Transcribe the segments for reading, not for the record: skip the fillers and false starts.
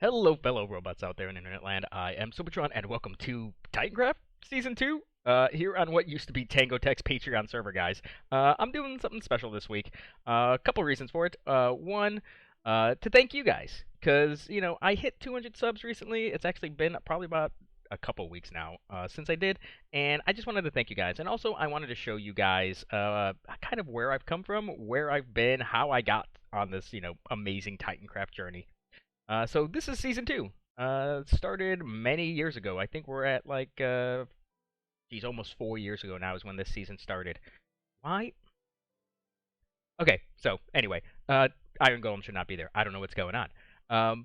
Hello, fellow robots out there in Internet Land. I am Supertron, and welcome to Titancraft Season 2, here on what used to be Tango Tech's Patreon server, guys. I'm doing something special this week. A couple reasons for it. One, to thank you guys, because, I hit 200 subs recently. It's actually been probably about a couple weeks now since I did, and I just wanted to thank you guys. And also, I wanted to show you guys kind of where I've come from, where I've been, how I got on this, amazing Titancraft journey. So this is season 2. Started many years ago. I think we're at geez, almost 4 years ago now is when this season started. Why? Okay, so anyway, Iron Golem should not be there. I don't know what's going on.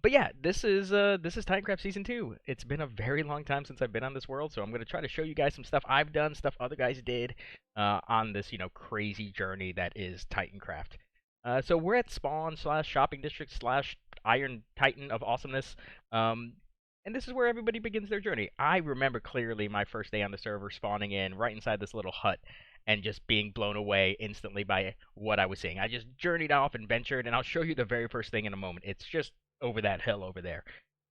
But yeah, this is Timecraft season 2. It's been a very long time since I've been on this world, so I'm gonna try to show you guys some stuff I've done, stuff other guys did, on this crazy journey that is Titancraft. So we're at spawn slash shopping district slash Iron Titan of awesomeness. And this is where everybody begins their journey. I remember clearly my first day on the server spawning in right inside this little hut and just being blown away instantly by what I was seeing. I just journeyed off and ventured, and I'll show you the very first thing in a moment. It's just over that hill over there.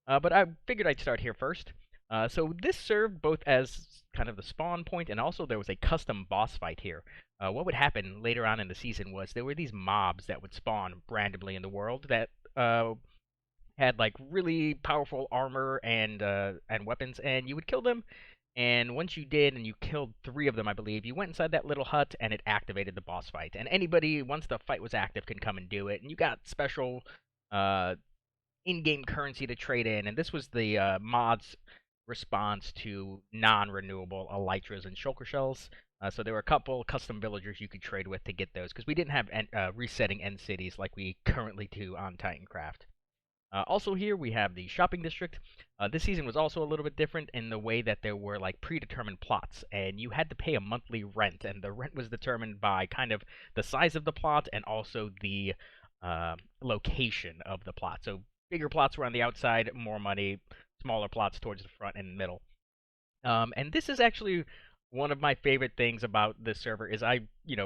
But I figured I'd start here first. So this served both as kind of the spawn point, and also there was a custom boss fight here. What would happen later on in the season was there were these mobs that would spawn randomly in the world that had like really powerful armor and weapons, and you would kill them. And once you did, and you killed 3 of them, I believe, you went inside that little hut, and it activated the boss fight. And anybody, once the fight was active, can come and do it. And you got special uh, in-game currency to trade in. And this was the mods' response to non-renewable elytras and shulker shells. So there were a couple custom villagers you could trade with to get those, because we didn't have resetting end cities like we currently do on Titancraft. Also here we have the shopping district. This season was also a little bit different in the way that there were like predetermined plots, and you had to pay a monthly rent, and the rent was determined by kind of the size of the plot and also the location of the plot. So bigger plots were on the outside, more money. Smaller plots towards the front and middle. And this is actually one of my favorite things about this server is I,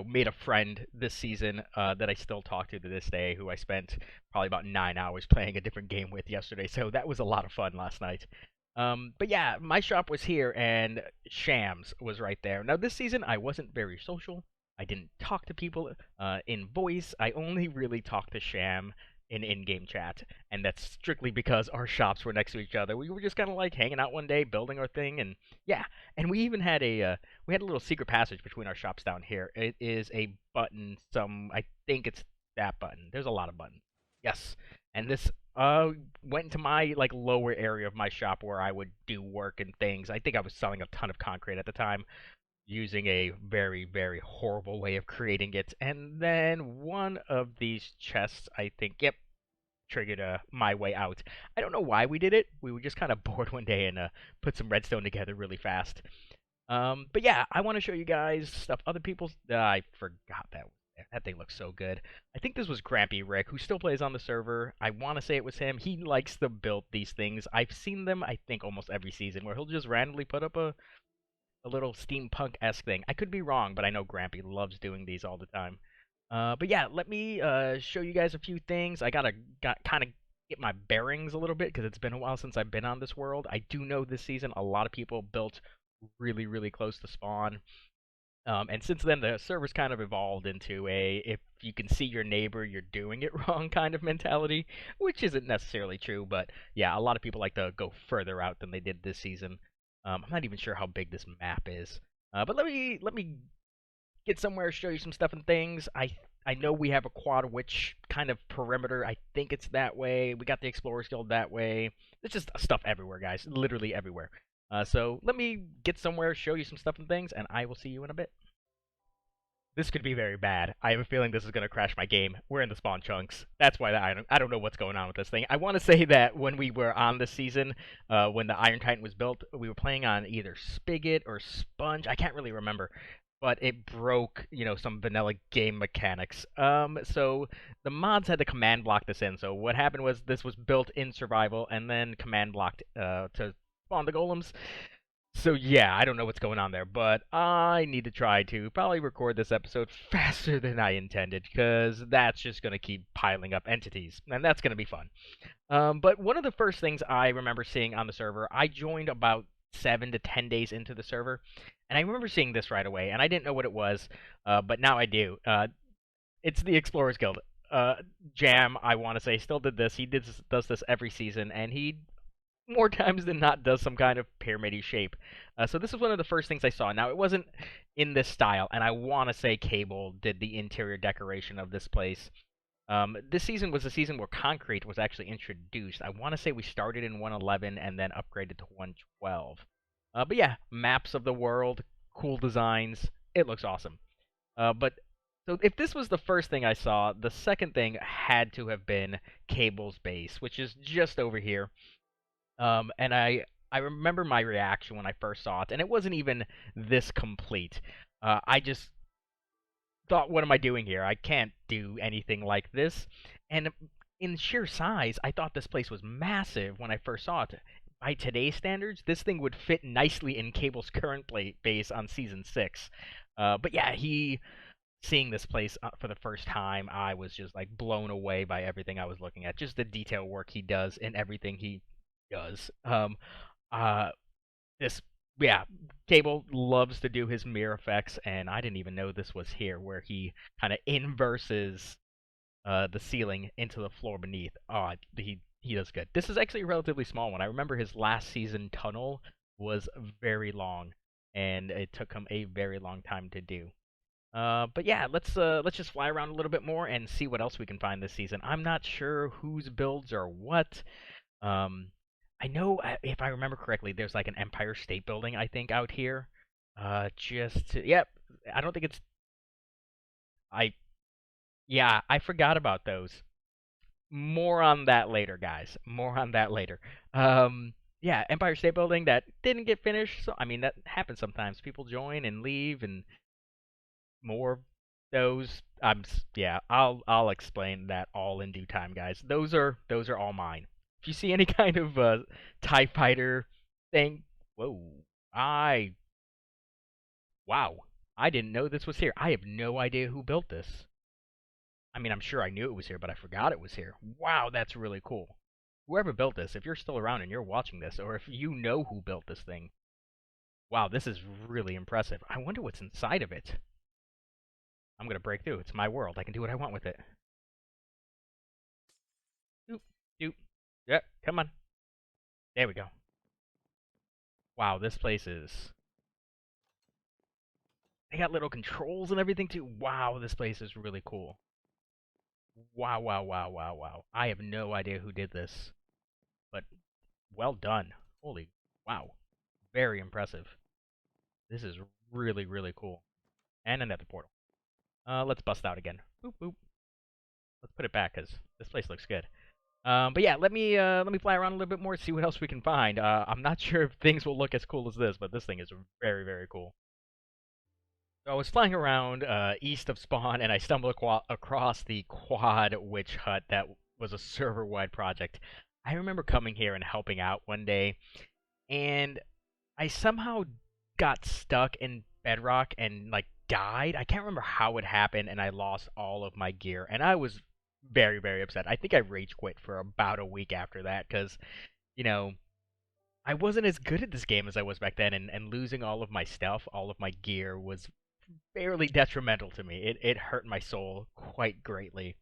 made a friend this season that I still talk to this day, who I spent probably about 9 hours playing a different game with yesterday. So that was a lot of fun last night. But yeah, my shop was here, and Sham's was right there. Now this season I wasn't very social. I didn't talk to people in voice. I only really talked to Sham in-game chat, and that's strictly because our shops were next to each other. We were just kind of like hanging out one day, building our thing, and yeah. And we even had a little secret passage between our shops down here. It is a button. I think it's that button. There's a lot of buttons. Yes, and this went into my like lower area of my shop where I would do work and things. I think I was selling a ton of concrete at the time, using a very, very horrible way of creating it. And then one of these chests, I think, yep, triggered my way out. I don't know why we did it. We were just kind of bored one day and put some redstone together really fast. But yeah, I want to show you guys stuff other people's. I forgot that was there. That thing looks so good. I think this was Grampy Rick, who still plays on the server. I want to say it was him. He likes to build these things. I've seen them, I think, almost every season, where he'll just randomly put up a little steampunk-esque thing. I could be wrong, but I know Grampy loves doing these all the time. But yeah, let me show you guys a few things. I got kind of get my bearings a little bit because it's been a while since I've been on this world. I do know this season a lot of people built really, really close to spawn. And since then, the server's kind of evolved into a if you can see your neighbor, you're doing it wrong kind of mentality, which isn't necessarily true, but yeah, a lot of people like to go further out than they did this season. I'm not even sure how big this map is, but let me get somewhere, show you some stuff and things. I know we have a quad witch kind of perimeter. I think it's that way. We got the Explorers Guild that way. There's just stuff everywhere, guys. Literally everywhere. So let me get somewhere, show you some stuff and things, and I will see you in a bit. This could be very bad. I have a feeling this is going to crash my game. We're in the spawn chunks. That's why I don't know what's going on with this thing. I want to say that when we were on this season, when the Iron Titan was built, we were playing on either Spigot or Sponge. I can't really remember. But it broke, some vanilla game mechanics. So the mods had to command block this in. So what happened was this was built in survival and then command blocked to spawn the golems. So yeah, I don't know what's going on there, but I need to try to probably record this episode faster than I intended, because that's just going to keep piling up entities, and that's going to be fun. But one of the first things I remember seeing on the server, I joined about 7 to 10 days into the server, and I remember seeing this right away, and I didn't know what it was, but now I do. It's the Explorers Guild. Uh, Jam, I want to say, still did this. Does this every season, and he more times than not does some kind of pyramidy shape. So this was one of the first things I saw. Now it wasn't in this style, and I want to say Cable did the interior decoration of this place. This season was a season where concrete was actually introduced. I want to say we started in 111 and then upgraded to 112. But yeah, maps of the world, cool designs. It looks awesome. But so if this was the first thing I saw, the second thing had to have been Cable's base, which is just over here. And I remember my reaction when I first saw it, and it wasn't even this complete. I just thought, what am I doing here? I can't do anything like this. And in sheer size, I thought this place was massive when I first saw it. By today's standards, this thing would fit nicely in Cable's current base on season 6. But yeah, seeing this place for the first time, I was just like blown away by everything I was looking at. Just the detail work he does in everything he does. Uh, this yeah, Cable loves to do his mirror effects, and I didn't even know this was here, where he kind of inverses the ceiling into the floor beneath. Oh, he does good. This is actually a relatively small one. I remember his last season tunnel was very long, and it took him a very long time to do. But yeah, let's just fly around a little bit more and see what else we can find this season. I'm not sure whose builds are what. Um, I know if I remember correctly, there's like an Empire State Building I think out here. Yep. I don't think it's I. Yeah, I forgot about those. More on that later, guys. More on that later. Yeah, Empire State Building that didn't get finished. So I mean that happens sometimes. People join and leave, and more of those. Yeah. I'll explain that all in due time, guys. Those are all mine. If you see any kind of Tie Fighter thing, whoa! I wow! I didn't know this was here. I have no idea who built this. I mean, I'm sure I knew it was here, but I forgot it was here. Wow, that's really cool. Whoever built this, if you're still around and you're watching this, or if you know who built this thing, wow, this is really impressive. I wonder what's inside of it. I'm gonna break through. It's my world. I can do what I want with it. Doop, doop. Yep, come on. There we go. Wow, this place is. They got little controls and everything too. Wow, this place is really cool. Wow, wow, wow, wow, wow. I have no idea who did this, but well done. Holy wow. Very impressive. This is really, really cool. And another portal. Let's bust out again. Boop, boop. Let's put it back, because this place looks good. But yeah, let me fly around a little bit more, see what else we can find. I'm not sure if things will look as cool as this, but this thing is very, very cool. So I was flying around east of spawn, and I stumbled across the quad witch hut that was a server-wide project. I remember coming here and helping out one day, and I somehow got stuck in bedrock and like died. I can't remember how it happened, and I lost all of my gear, and I was very, very upset. I think I rage quit for about a week after that, because you know I wasn't as good at this game as I was back then, and losing all of my stuff, all of my gear, was fairly detrimental to me. It hurt my soul quite greatly.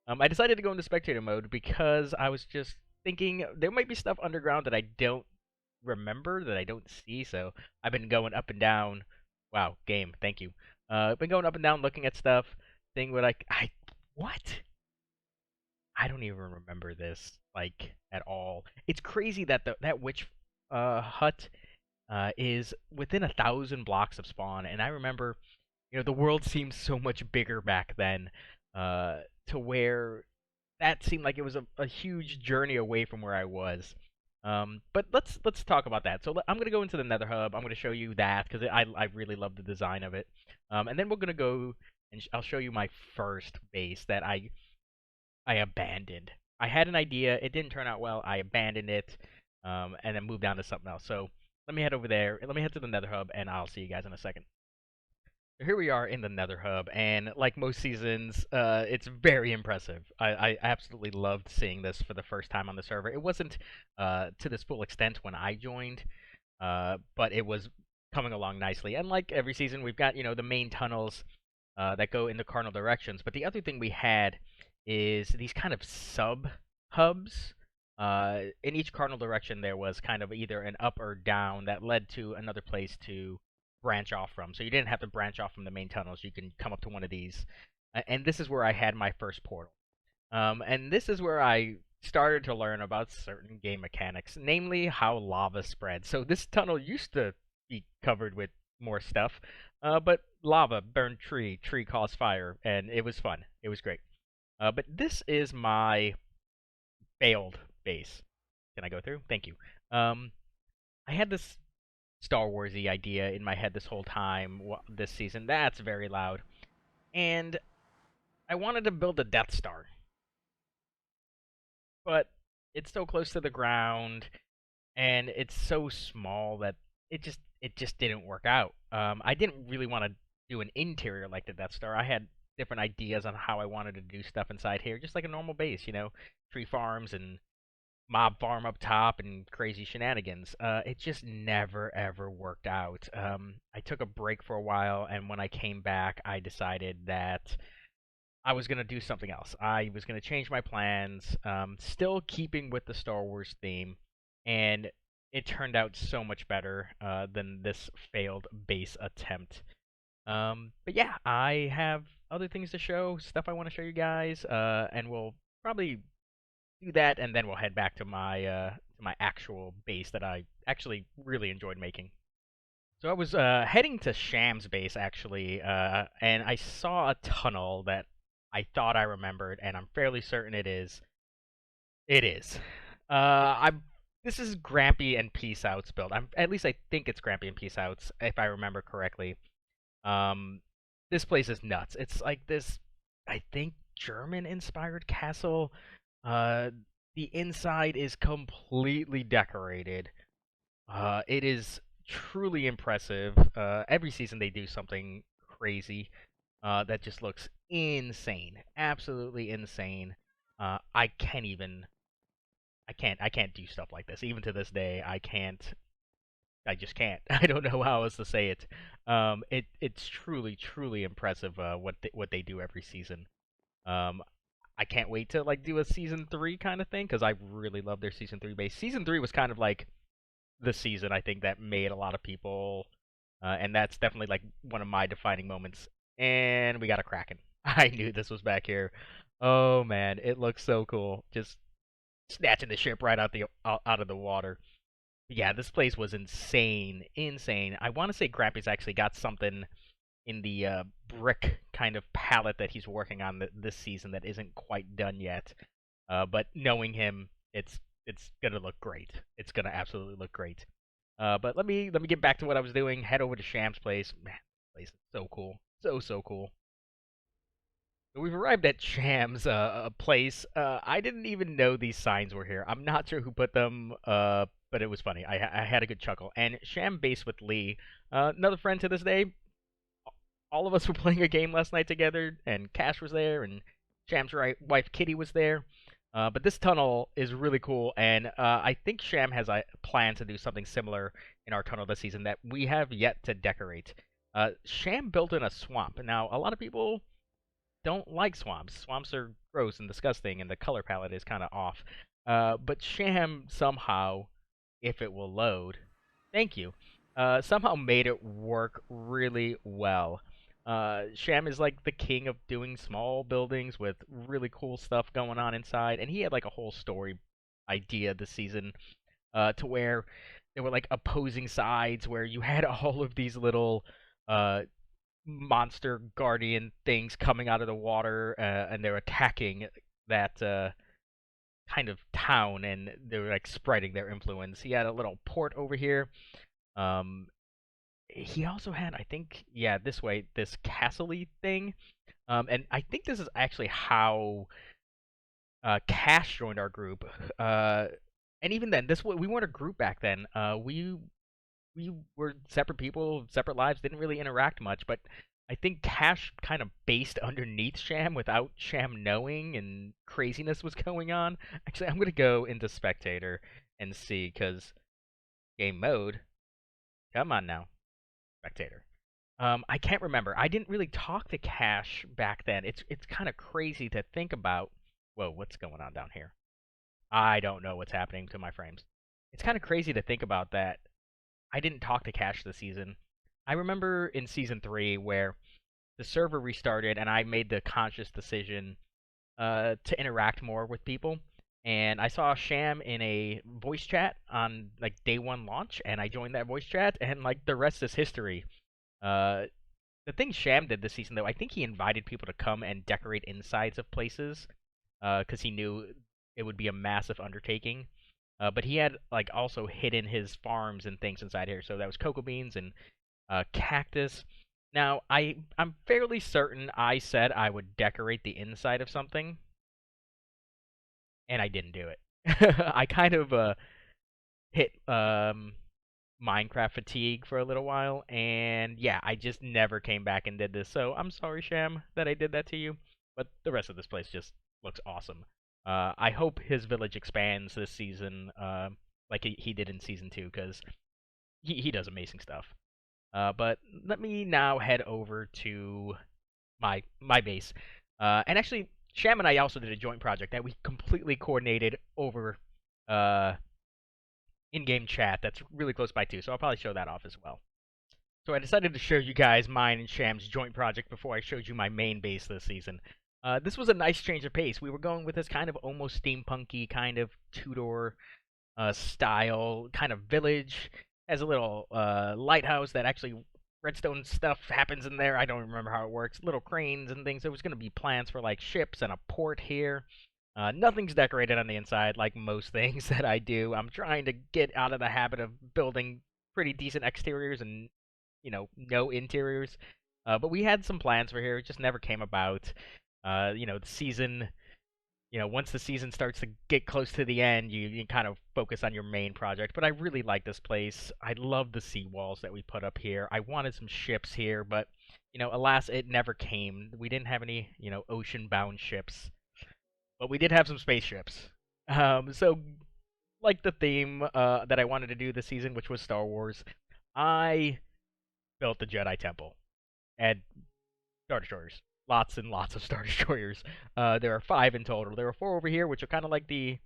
I decided to go into spectator mode because I was just thinking there might be stuff underground that I don't remember, that I don't see. So I've been going up and down. Wow, game, thank you. I've been going up and down looking at stuff, seeing what I what? I don't even remember this like at all. It's crazy that that witch hut is within 1,000 blocks of spawn, and I remember, the world seemed so much bigger back then, to where that seemed like it was a huge journey away from where I was. But let's talk about that. So I'm gonna go into the Nether Hub. I'm gonna show you that because I really love the design of it. And then we're gonna go and I'll show you my first base that I abandoned. I had an idea, it didn't turn out well. I abandoned it, and then moved on to something else. So let me head over there. Let me head to the Nether Hub, and I'll see you guys in a second. Here we are in the Nether Hub, and like most seasons, it's very impressive. I absolutely loved seeing this for the first time on the server. It wasn't to this full extent when I joined, but it was coming along nicely. And like every season, we've got the main tunnels that go in the cardinal directions. But the other thing we had is these kind of sub hubs. In each cardinal direction, there was kind of either an up or down that led to another place to branch off from. So you didn't have to branch off from the main tunnels. You can come up to one of these. And this is where I had my first portal. And this is where I started to learn about certain game mechanics, namely how lava spreads. So this tunnel used to be covered with more stuff, but lava burned tree caused fire, and it was fun. It was great. But this is my failed base. Can I go through? Thank you. I had this Star Warsy idea in my head this whole time this season. That's very loud. And I wanted to build a Death Star. But it's so close to the ground and it's so small that it just didn't work out. I didn't really want to do an interior like the Death Star. I had different ideas on how I wanted to do stuff inside here, just like a normal base, tree farms and mob farm up top and crazy shenanigans. It just never ever worked out. I took a break for a while, and when I came back, I decided that I was gonna do something else. I was gonna change my plans, still keeping with the Star Wars theme, and it turned out so much better than this failed base attempt. But yeah, I have other things to show, stuff I want to show you guys, and we'll probably do that, and then we'll head back to my actual base that I actually really enjoyed making. So I was heading to Sham's base actually, and I saw a tunnel that I thought I remembered, and I'm fairly certain it is. It is. I'm. This is Grampy and Peace Out's build. At least I think it's Grampy and Peace Out's, if I remember correctly. Um, this place is nuts. It's like this, I think, German-inspired castle. Uh, the inside is completely decorated. It is truly impressive. Every season they do something crazy that just looks insane, absolutely insane. I can't even, I can't do stuff like this. Even to this day, I can't. I just can't. I don't know how else to say it. It's truly impressive what they do every season. Um, I can't wait to like do a season 3 kind of thing because I really love their season 3 base. Season 3 was kind of like the season I think that made a lot of people, and that's definitely like one of my defining moments. And we got a Kraken. I knew this was back here. Oh man, it looks so cool. Just snatching the ship right out of the water. Yeah, this place was insane, insane. I want to say Grampy's actually got something in the brick kind of palette that he's working on this season that isn't quite done yet. But knowing him, it's gonna look great. It's gonna absolutely look great. But let me get back to what I was doing. Head over to Sham's place. Man, this place is so cool, so cool. So we've arrived at Sham's place. I didn't even know these signs were here. I'm not sure who put them, but it was funny. I had a good chuckle. And Sham base with Lee, another friend to this day. All of us were playing a game last night together, and Cash was there, and Sham's wife Kitty was there. But this tunnel is really cool, and I think Sham has a plan to do something similar in our tunnel this season that we have yet to decorate. Sham built in a swamp. Now, a lot of people don't like swamps. Swamps are gross and disgusting, and the color palette is kind of off. But Sham somehow, if it will load, thank you, somehow made it work really well. Sham is like the king of doing small buildings with really cool stuff going on inside, and he had like a whole story idea this season, to where there were like opposing sides where you had all of these little uh, monster guardian things coming out of the water, and they're attacking that kind of town, and they were like spreading their influence. He had a little port over here. Um, he also had, I think, yeah, this way, this castle-y thing. And I think this is actually how Cash joined our group. And even then, we weren't a group back then. We we were separate people, separate lives, didn't really interact much, but I think Cash kind of based underneath Sham without Sham knowing, and craziness was going on. Actually, I'm gonna go into spectator and see, because game mode. Come on now, spectator. I can't remember. I didn't really talk to Cash back then. It's kind of crazy to think about. Whoa, what's going on down here? I don't know what's happening to my frames. It's kind of crazy to think about that. I didn't talk to Cash this season. I remember in season 3 where the server restarted and I made the conscious decision to interact more with people. And I saw Sham in a voice chat on like day 1 launch, and I joined that voice chat, and like the rest is history. Uh, the thing Sham did this season, though, I think he invited people to come and decorate insides of places, because he knew it would be a massive undertaking. But he had like also hidden his farms and things inside here. So that was cocoa beans and cactus. Now I'm fairly certain I said I would decorate the inside of something, and I didn't do it. I kind of hit Minecraft fatigue for a little while, and yeah, I just never came back and did this. So I'm sorry, Sham, that I did that to you. But the rest of this place just looks awesome. I hope his village expands this season, like he did in season 2, because he does amazing stuff. But let me now head over to my base. And actually, Sham and I also did a joint project that we completely coordinated over uh, in-game chat. That's really close by too, so I'll probably show that off as well. So I decided to show you guys mine and Sham's joint project before I showed you my main base this season. This was a nice change of pace. We were going with this kind of almost steampunky kind of Tudor style kind of village. Has a little lighthouse that actually redstone stuff happens in there. I don't remember how it works. Little cranes and things. There was going to be plans for like ships and a port here. Nothing's decorated on the inside like most things that I do. I'm trying to get out of the habit of building pretty decent exteriors and, no interiors. But we had some plans for here. It just never came about. The season, once the season starts to get close to the end, you kind of focus on your main project. But I really like this place. I love the seawalls that we put up here. I wanted some ships here, but, alas, it never came. We didn't have any, ocean-bound ships. But we did have some spaceships. So, like the theme that I wanted to do this season, which was Star Wars, I built the Jedi Temple. And Star Destroyers. Lots and lots of Star Destroyers. There are 5 in total. There are 4 over here, which are kind of like the,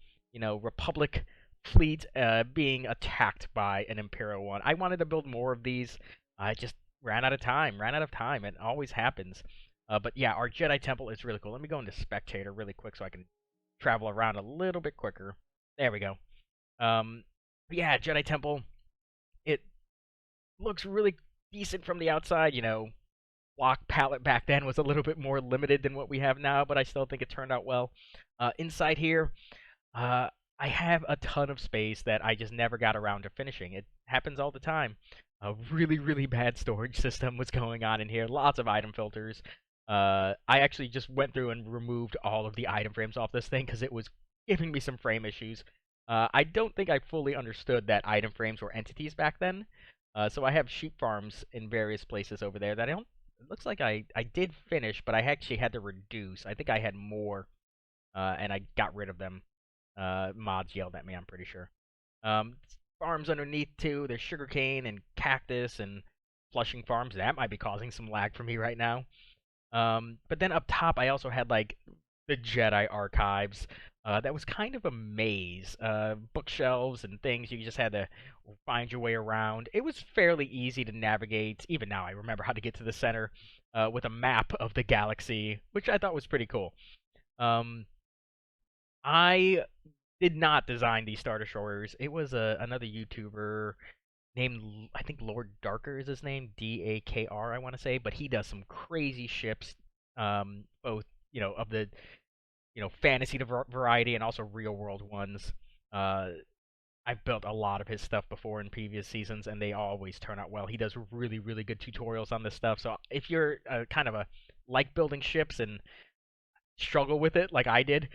Republic fleet being attacked by an Imperial one. I wanted to build more of these. I just ran out of time. It always happens. But yeah, our Jedi Temple is really cool. Let me go into Spectator really quick so I can travel around a little bit quicker. There we go. Yeah, Jedi Temple. It looks really decent from the outside. Block palette back then was a little bit more limited than what we have now, but I still think it turned out well. Inside here, I have a ton of space that I just never got around to finishing. It happens all the time. A really, really bad storage system was going on in here. Lots of item filters. I actually just went through and removed all of the item frames off this thing because it was giving me some frame issues. I don't think I fully understood that item frames were entities back then. So I have sheep farms in various places over there that I don't. It looks like I did finish, but I actually had to reduce. I think I had more, and I got rid of them. Mods yelled at me, I'm pretty sure. Farms underneath, too. There's sugarcane and cactus and flushing farms. That might be causing some lag for me right now. But then up top, I also had, like, the Jedi archives. That was kind of a maze. Bookshelves and things. You just had to find your way around. It was fairly easy to navigate. Even now, I remember how to get to the center with a map of the galaxy, which I thought was pretty cool. I did not design these Star Destroyers. It was another YouTuber named, I think Lord Dakr is his name, Dakr, I want to say, but he does some crazy ships, both, of the fantasy variety and also real world ones. I've built a lot of his stuff before in previous seasons, and they always turn out well. He does really, really good tutorials on this stuff. So if you're kind of like building ships and struggle with it like I did,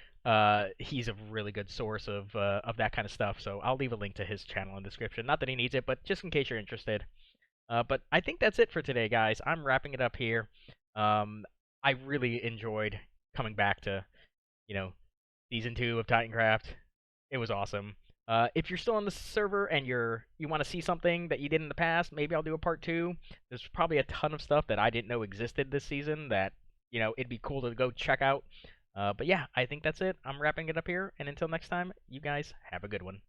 He's a really good source of that kind of stuff. So I'll leave a link to his channel in the description. Not that he needs it, but just in case you're interested. But I think that's it for today, guys. I'm wrapping it up here. Um, I really enjoyed coming back to, you know, season 2 of Titancraft. It was awesome. If you're still on the server and you want to see something that you did in the past, maybe I'll do a part 2. There's probably a ton of stuff that I didn't know existed this season that, it'd be cool to go check out. But yeah, I think that's it. I'm wrapping it up here, and until next time, you guys have a good one.